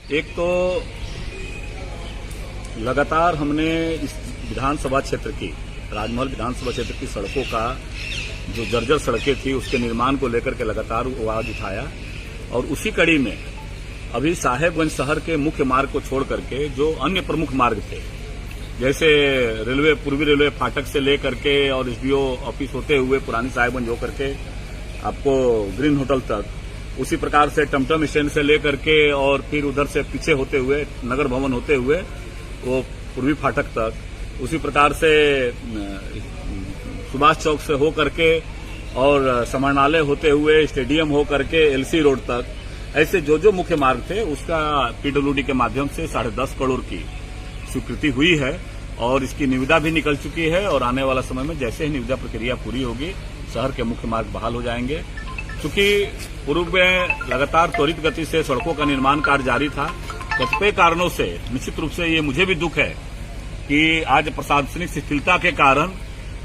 एक तो लगातार हमने इस विधानसभा क्षेत्र की, राजमहल विधानसभा क्षेत्र की सड़कों का जो जर्जर सड़कें थी उसके निर्माण को लेकर के लगातार आवाज उठाया। और उसी कड़ी में अभी साहेबगंज शहर के मुख्य मार्ग को छोड़ करके जो अन्य प्रमुख मार्ग थे, जैसे रेलवे, पूर्वी रेलवे फाटक से लेकर के और एसडीओ ऑफिस होते हुए पुरानी साहेबगंज होकर के आपको ग्रीन होटल तक, उसी प्रकार से टमटम स्टैंड से लेकर के और फिर उधर से पीछे होते हुए नगर भवन होते हुए वो पूर्वी फाटक तक, उसी प्रकार से सुभाष चौक से हो करके और समाहरणालय होते हुए स्टेडियम हो करके एलसी रोड तक, ऐसे जो जो मुख्य मार्ग थे उसका पीडब्ल्यूडी के माध्यम से 10.5 करोड़ की स्वीकृति हुई है और इसकी निविदा भी निकल चुकी है। और आने वाला समय में जैसे ही निविदा प्रक्रिया पूरी होगी शहर के मुख्य मार्ग बहाल हो जाएंगे। चूंकि पूर्व में लगातार त्वरित गति से सड़कों का निर्माण कार्य जारी था, कतिपय कारणों से निश्चित रूप से ये मुझे भी दुख है कि आज प्रशासनिक शिथिलता के कारण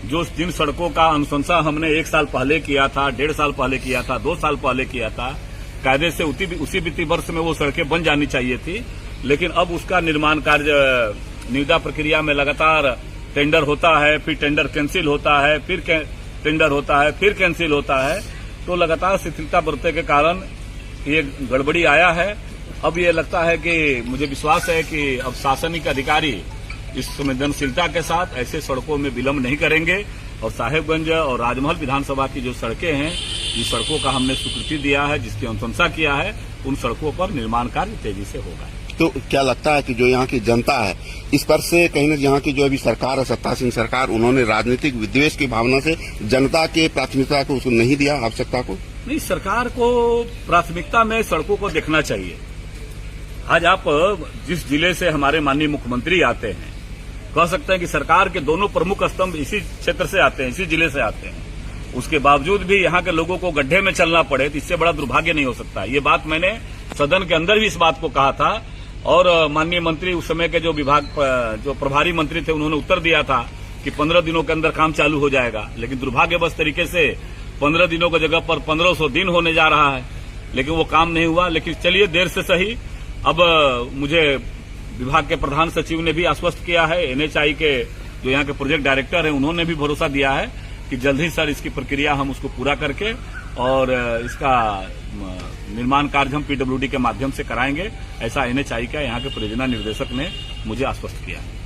जो जिन सड़कों का अनुशंसा हमने 1 साल पहले किया था, 1.5 साल पहले किया था, 2 साल पहले किया था, कायदे से उसी वित्तीय वर्ष में वो सड़कें बन जानी चाहिए थी, लेकिन अब उसका निर्माण कार्य निविदा प्रक्रिया में लगातार टेंडर होता है, फिर टेंडर कैंसिल होता है, फिर टेंडर होता है, फिर कैंसिल होता है। तो लगातार शिथिलता बरतने के कारण ये गड़बड़ी आया है। अब ये लगता है कि मुझे विश्वास है कि अब शासनिक अधिकारी इस संवेदनशीलता के साथ ऐसे सड़कों में विलंब नहीं करेंगे और साहेबगंज और राजमहल विधानसभा की जो सड़कें हैं, जिस सड़कों का हमने स्वीकृति दिया है, जिसकी अनुशंसा किया है, उन सड़कों पर निर्माण कार्य तेजी से होगा। तो क्या लगता है कि जो यहाँ की जनता है इस पर से कहीं न यहाँ की जो अभी सरकार है, सत्तासीन सरकार, उन्होंने राजनीतिक विद्वेष की भावना से जनता के प्राथमिकता को उसको नहीं दिया, आवश्यकता को नहीं, सरकार को प्राथमिकता में सड़कों को देखना चाहिए। आज आप जिस जिले से हमारे माननीय मुख्यमंत्री आते हैं, कह सकते हैं कि सरकार के दोनों प्रमुख स्तंभ इसी क्षेत्र से आते हैं, इसी जिले से आते हैं। उसके बावजूद भी यहाँ के लोगों को गड्ढे में चलना पड़े तो इससे बड़ा दुर्भाग्य नहीं हो सकता। ये बात मैंने सदन के अंदर भी इस बात को कहा था और माननीय मंत्री उस समय के जो प्रभारी मंत्री थे उन्होंने उत्तर दिया था कि 15 दिनों के अंदर काम चालू हो जाएगा। लेकिन दुर्भाग्यवश तरीके से 15 दिनों की जगह पर 1500 दिन होने जा रहा है, लेकिन वो काम नहीं हुआ। लेकिन चलिए, देर से सही। अब मुझे विभाग के प्रधान सचिव ने भी आश्वस्त किया है, एनएचआई के जो यहाँ के प्रोजेक्ट डायरेक्टर हैं उन्होंने भी भरोसा दिया है कि जल्द ही सर इसकी प्रक्रिया हम उसको पूरा करके और इसका निर्माण कार्य हम पीडब्ल्यूडी के माध्यम से कराएंगे। ऐसा एनएचआई का यहाँ के परियोजना निर्देशक ने मुझे आश्वस्त किया है।